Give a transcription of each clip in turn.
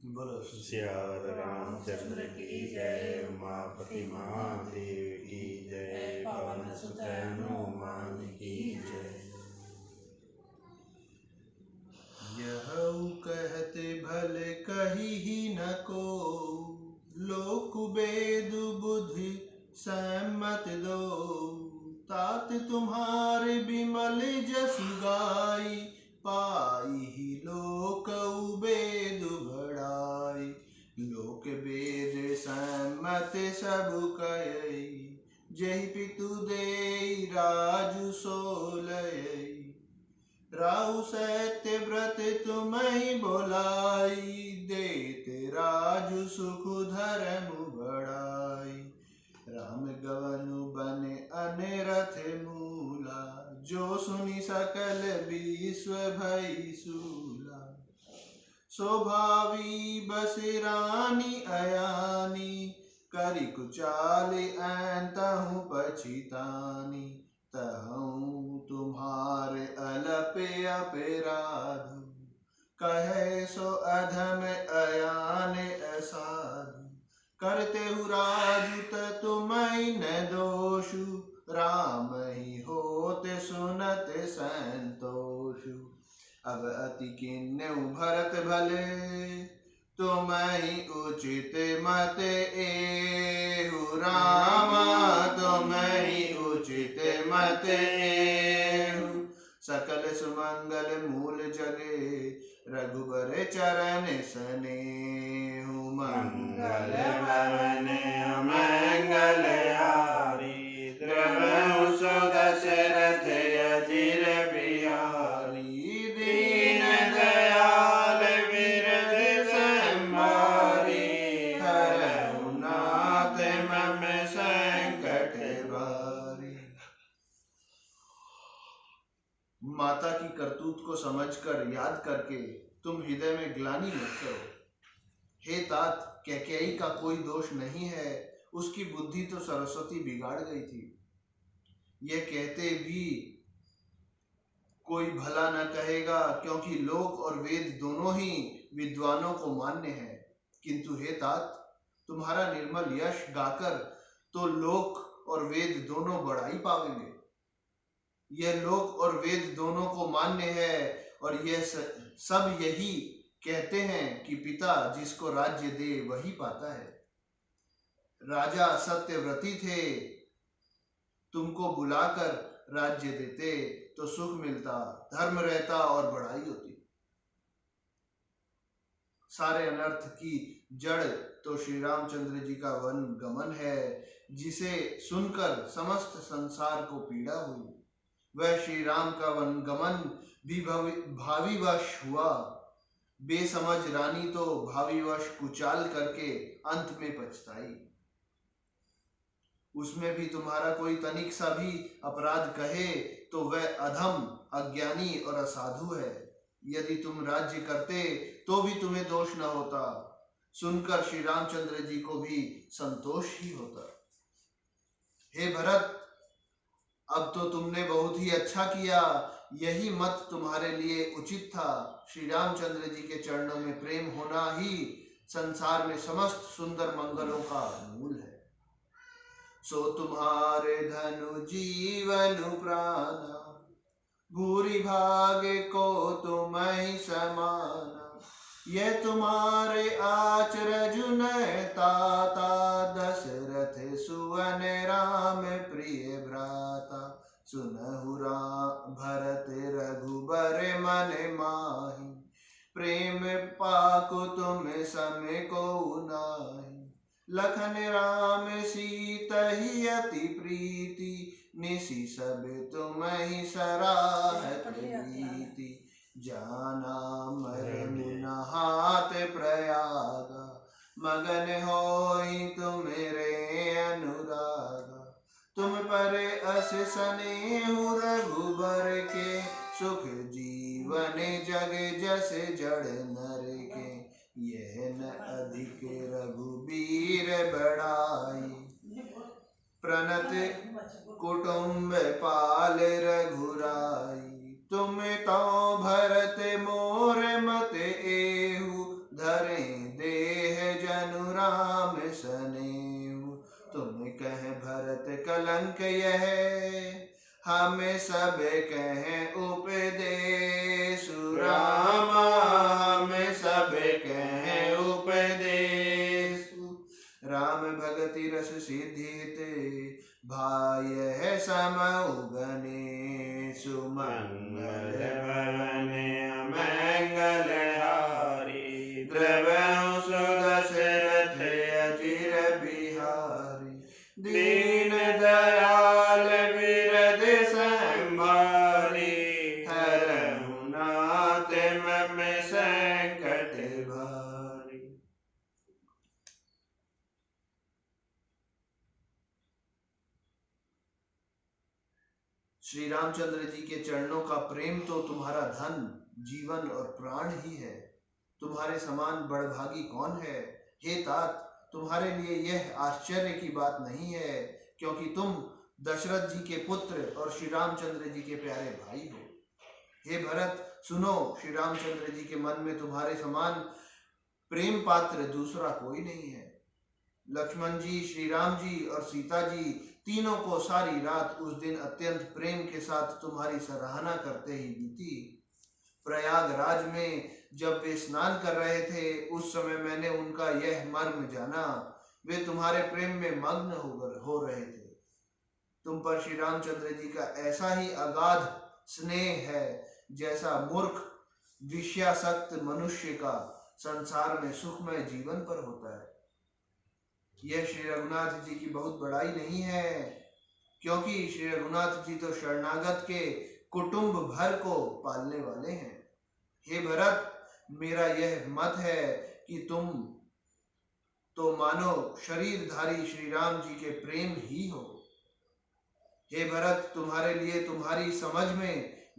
बोलो सियावर रामचंद्र की जय। उमापति महादेव की जय। पवन सुत हनुमान की जय। यह कहते भले कही ही न को, लोक वेद बुद्धि सम्मत दो। तात तुम्हारे बिमल जसु गाई, पाई ही लोक वेद बड़ाई। लोक वेद सम्मत सब कयई, जहि पितु देई राजु सोलई। राहु सत्य व्रत तुम्हि बोलाई, देते राजु सुख धर्म बढ़ाई। राम गवनु बने अनरथ मूला, जो सुनि सकल विश्व भई सूला। स्वभावी बस रानी अयानी, करि कुचाले अन्तहु पछितानी। तहु तुम्हारे अलपे अपराध, कहे सो अधम अयान असाधु। करते राजु तुम्हि न दोषु, राम ही होते सुनते संतोषु। अब अति किन्यु भरत भले, तुम्हि उचित मत एहु। रामा तुम्हि उचित मत एहु। सकल सुमंगल मूल जगे, रघुबर चरण सनेहु। मंगल भवन अमंगल हारी, द्रवहु सो दशरथ अजिर बिहारी। दीन दयाल बिरध संभारी, हरहु नाथ मम संकट भारी। माता की करतूत को समझकर याद करके तुम हृदय में ग्लानि मत करो। हे तात, कैकेयी का कोई दोष नहीं है, उसकी बुद्धि तो सरस्वती बिगाड़ गई थी। यह कहते भी कोई भला न कहेगा, क्योंकि लोक और वेद दोनों ही विद्वानों को मान्य है। किंतु हे तात, तुम्हारा निर्मल यश गाकर तो लोक और वेद दोनों बढ़ाई पावेंगे। यह लोक और वेद दोनों को मान्य है, और यह सब यही कहते हैं कि पिता जिसको राज्य दे वही पाता है। राजा सत्यव्रती थे, तुमको बुलाकर राज्य देते तो सुख मिलता, धर्म रहता और बढ़ाई होती। सारे अनर्थ की जड़ तो श्री रामचंद्र जी का वन गमन है, जिसे सुनकर समस्त संसार को पीड़ा हुई। वह श्री राम का वन गमन भी भावीवश हुआ। बेसमझ रानी तो भावीवश कुचाल करके अंत में पछताई। उसमें भी तुम्हारा कोई तनिक सा भी अपराध कहे तो वह अधम, अज्ञानी और असाधु है। यदि तुम राज्य करते तो भी तुम्हें दोष न होता, सुनकर श्री रामचंद्र जी को भी संतोष ही होता। हे भरत, अब तो तुमने बहुत ही अच्छा किया। यही मत तुम्हारे लिए उचित था। श्री रामचंद्र जी के चरणों में प्रेम होना ही संसार में समस्त सुंदर मंगलों का मूल है। सो तुम्हारे धनु जीवन प्राणा, भूरि भाग्य को तुम्हि समाना। यह तुम्हारे आचरज ताता, दशरथ सुवन राम प्रिय भ्राता। सुनहु राम भरत रघुबर मन माहि, प्रेम पाको तुम सम को नाही। लखन राम सीतहि अति प्रीति, निशि सब तुम्हि सराहत रीति। जाना मरम नहात प्रयागा, मगन होई तुमरे अनुरागा। तुम पर अस स्नेहु रघुबर के, सुख जीवन जग जस जड़ नर के। यह न अधिक रघुबीर बढ़ाई, प्रणत कुटुंब पाल रघुराई। तुम तो भरत मोर मत एहु, धरे अंक यह हमें सब कहें उपदेश रामा, हमें सब कहें उपदेश। राम भगति रस सिद्धित भाय है समऊ गणेश, मंगल भवन मंगल हारी, द्रवहु सुदशरथ अचिर बिहारी। दीन दयाल बिरद संभारी, हरहु नाथ मम संकट भारी। श्री रामचंद्र जी के चरणों का प्रेम तो तुम्हारा धन, जीवन और प्राण ही है। तुम्हारे समान बड़भागी कौन है? हे तात, तुम्हारे लिए यह आश्चर्य की बात नहीं है, क्योंकि तुम दशरथ जी के पुत्र और श्री रामचंद्र जी के प्यारे भाई हो। हे भरत, सुनो, श्री रामचंद्र जी के मन में तुम्हारे समान प्रेम पात्र दूसरा कोई नहीं है। लक्ष्मण जी, श्री राम जी और सीता जी तीनों को सारी रात उस दिन अत्यंत प्रेम के साथ तुम्हारी सराहना करते ही बीती। प्रयागराज में जब वे स्नान कर रहे थे, उस समय मैंने उनका यह मर्म जाना। वे तुम्हारे प्रेम में मग्न हो रहे थे। तुम पर श्री रामचंद्र जी का ऐसा ही अगाध स्नेह है जैसा मूर्ख विषयासक्त मनुष्य का संसार में सुखमय जीवन पर होता है। यह श्री रघुनाथ जी की बहुत बड़ाई नहीं है, क्योंकि श्री रघुनाथ जी तो शरणागत के कुटुंब भर को पालने वाले हैं। हे भरत, मेरा यह मत है कि तुम तो मानो शरीरधारी श्री राम जी के प्रेम ही हो। हे भरत, तुम्हारे लिए तुम्हारी समझ में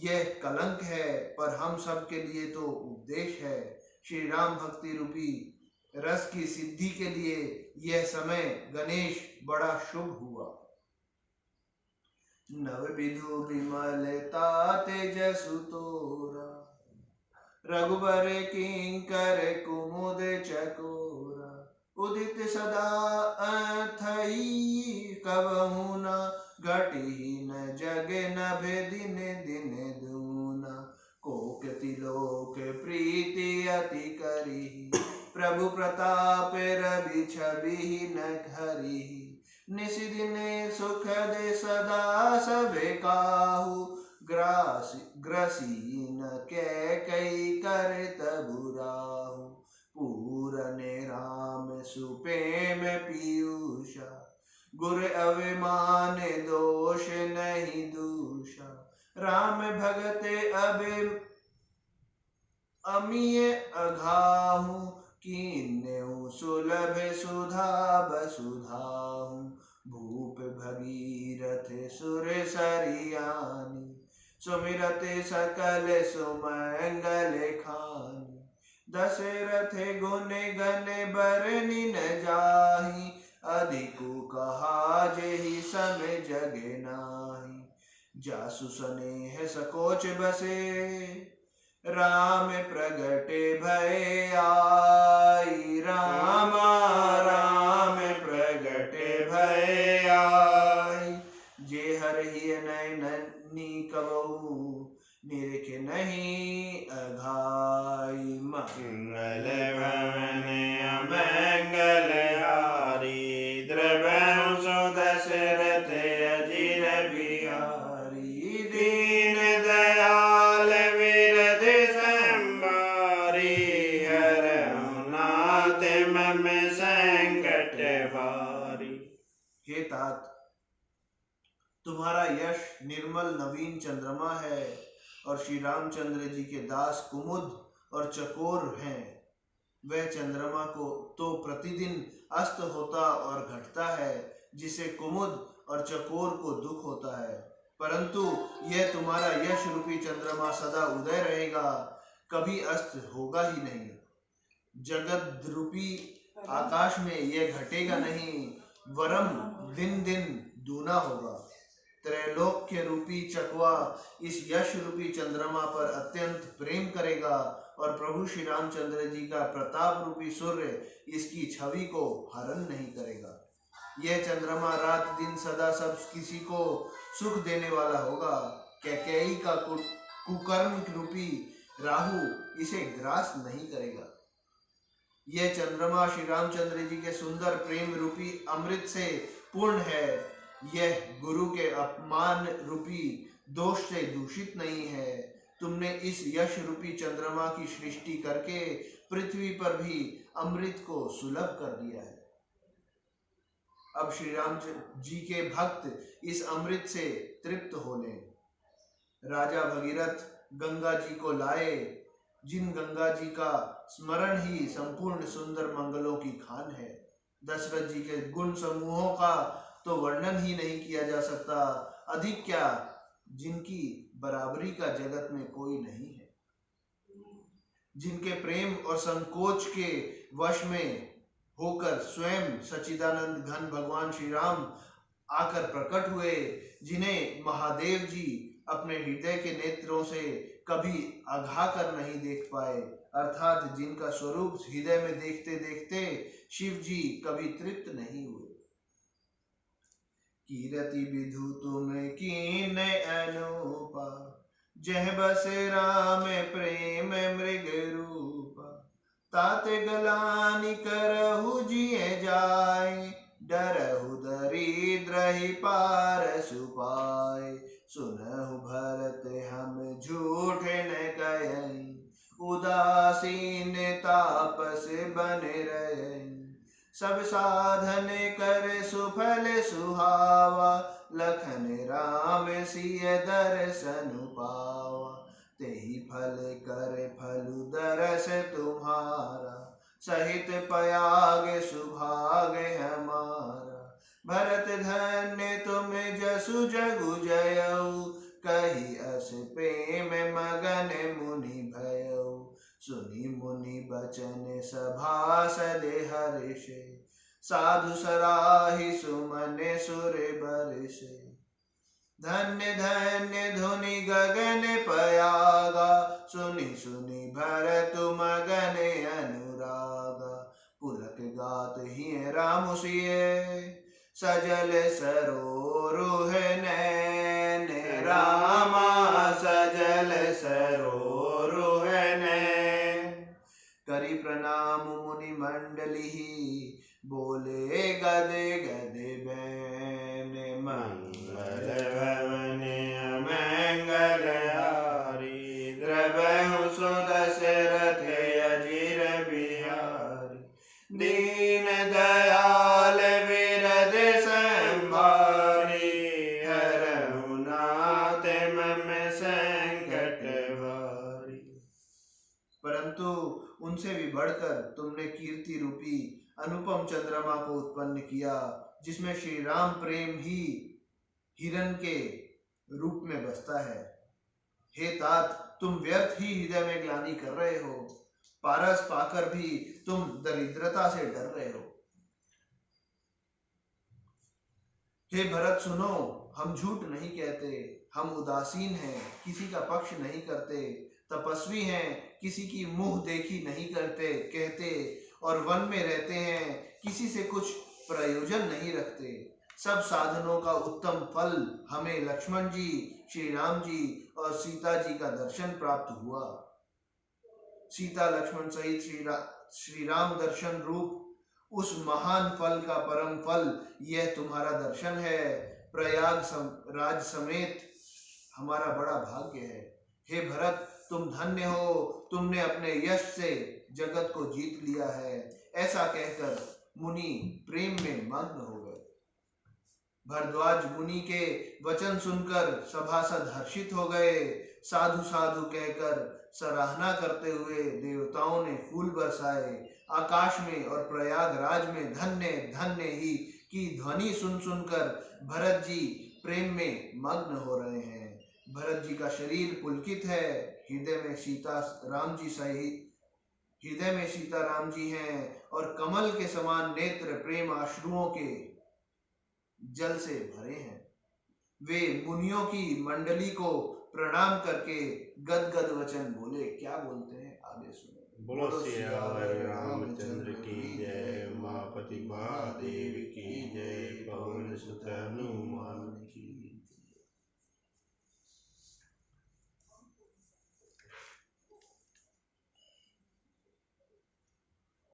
यह कलंक है, पर हम सब के लिए तो उपदेश है। श्री राम भक्ति रूपी रस की सिद्धि के लिए यह समय गणेश बड़ा शुभ हुआ। नव विधु विमलता तेजसु तोरा, रघुबर किंकर कुमुद चकोरा। उदित सदा अथई कबहु न, घटी न जग नभ दिन दिन दूना। कोकति लोक प्रीति अति करी, प्रभु प्रताप रवि छवि न घरी। निस दिन सुख दे सदा सब काहू, ग्रसी न कै कई कर तबुराहू। पूरन राम सुपेम पीयूषा, गुर अभिमान दोष नहीं दूषा। राम भगत अब अमीय अघाहू, कीन्यु सुलभ सुधा बसुधाहू। भूप भगीरथ सुर सरियानी, सुमिरत सकल सुमंगल खानी। दशरथ गुण गण बरनि न जाहि, अधिकु कहा जेहि सम जग नाही। जासु स्नेह सकोच बसे, राम प्रगटे भय आई। रामा राम प्रगटे भय आई। जे हरहि नैनी कबहु, निरख नहीं अघाई। मंगल भवन अमंगल हारी, द्रवहु सुदशरथ अजिर बिहारी। दीन दयाल बिरद संभारी, हरहु नाथ मम संकट भारी। हे तात, तुम्हारा यश निर्मल नवीन चंद्रमा है, और श्री रामचंद्र जी के दास कुमुद और चकोर हैं। वह चंद्रमा को तो प्रतिदिन अस्त होता और घटता है, जिसे कुमुद और चकोर को दुख होता है। परंतु यह तुम्हारा यश रूपी चंद्रमा सदा उदय रहेगा, कभी अस्त होगा ही नहीं। जगत रूपी आकाश में यह घटेगा नहीं, वरम दिन दिन दूना होगा। त्रैलोक्य रूपी चकवा इस यश रूपी चंद्रमा पर अत्यंत प्रेम करेगा, और प्रभु श्री रामचंद्र जी का प्रताप रूपी सूर्य इसकी छवि को हरण नहीं करेगा। यह चंद्रमा रात दिन सदा सब किसी को सुख देने वाला होगा। कैकेयी का कुकर्म रूपी राहु इसे ग्रास नहीं करेगा। यह चंद्रमा श्री रामचंद्र जी के सुंदर प्रेम रूपी अमृत से पूर्ण है। यह गुरु के अपमान रूपी दोष से दूषित नहीं है। तुमने इस यश रूपी चंद्रमा की सृष्टि करके पृथ्वी पर भी अमृत को सुलभ कर दिया है। अब श्री राम जी के भक्त इस अमृत से तृप्त हो लें। राजा भगीरथ गंगा जी को लाए, जिन गंगा जी का स्मरण ही संपूर्ण सुंदर मंगलों की खान है। दशरथ जी के गुण समूहों का तो वर्णन ही नहीं किया जा सकता, अधिक क्या जिनकी बराबरी का जगत में कोई नहीं है। जिनके प्रेम और संकोच के वश में होकर स्वयं सच्चिदानंद घन भगवान श्री राम आकर प्रकट हुए, जिन्हें महादेव जी अपने हृदय के नेत्रों से कभी अघा कर नहीं देख पाए, अर्थात जिनका स्वरूप हृदय में देखते देखते शिव जी कभी तृप्त नहीं हुए। कीरति विधु तुम कीन अनुपा, जह बस राम प्रेम मृग रूपा। तात गलानि करहु जिय जाय, डरहु दरिद्र ही पारसु पाय। सुनहु भरत हम झूठ न कहें, उदासीन तापस बन रहे। सब साधन कर सुफल सुहावा, लखन राम सिय दर्शन पावा। तेहि फल कर फलु दरस तुम्हारा, सहित पयाग सुभाग हमारा। भरत धन्य तुम जसु जगु जयऊ, कही अस प्रेम मगन मुनि भयऊ। सुनि मुनि बचन सभासद हर्षे, साधु सराहि सुमन सुर बरसे। धन्य धन्य धुनि गगन पयागा, सुनि सुनि भरत मगन अनुरागा। पुलक गात ही राम सिय, सजल सरोरुह नैन। रामा सजल सरोरुह नैन। करि प्रणाम मुनि मंडली, बोले गद गद बैन। मंगल भवन अमंगल हारी, द्रवहु सु दशरथ अजिर बिहारी। दीन दयाल विरद संभारी, हरहु नाथ मम संकट भारी। परंतु उनसे भी बढ़कर तुमने कीर्ति रूपी अनुपम चंद्रमा को उत्पन्न किया, जिसमें श्री राम प्रेम ही हिरण के रूप में बसता है। हे तात, तुम व्यर्थ ही हृदय में ग्लानि कर रहे हो, पारस पाकर भी तुम दरिद्रता से डर रहे हो। हे भरत सुनो, हम झूठ नहीं कहते, हम उदासीन हैं, किसी का पक्ष नहीं करते, तपस्वी हैं, किसी की मुंह देखी नहीं करते कहते, और वन में रहते हैं, किसी से कुछ प्रयोजन नहीं रखते। सब साधनों का उत्तम फल हमें लक्ष्मण जी, श्री राम जी और सीता जी का दर्शन प्राप्त हुआ। सीता लक्ष्मण सहित श्री राम दर्शन रूप उस महान फल का परम फल यह तुम्हारा दर्शन है। प्रयाग राज समेत हमारा बड़ा भाग्य है। हे भरत, तुम धन्य हो, तुमने अपने यश से जगत को जीत लिया है। ऐसा कहकर मुनि प्रेम में मग्न हो गए। भरद्वाज मुनि के वचन सुनकर सभासद हर्षित हो गए। साधु साधु कहकर सराहना करते हुए देवताओं ने फूल बरसाए। आकाश में और प्रयागराज में धन्य धन्य ही की ध्वनि सुन सुनकर भरत जी प्रेम में मग्न हो रहे हैं। भरत जी का शरीर पुलकित है, हृदय में सीता राम जी हैं और कमल के समान नेत्र प्रेम आश्रुओं के जल से भरे हैं। वे मुनियों की मंडली को प्रणाम करके गदगद वचन बोले। क्या बोलते हैं आगे सुनो। बोलो सियावर रामचंद्र की जय, उमापति महादेव की जय। और सुत हनुमान की।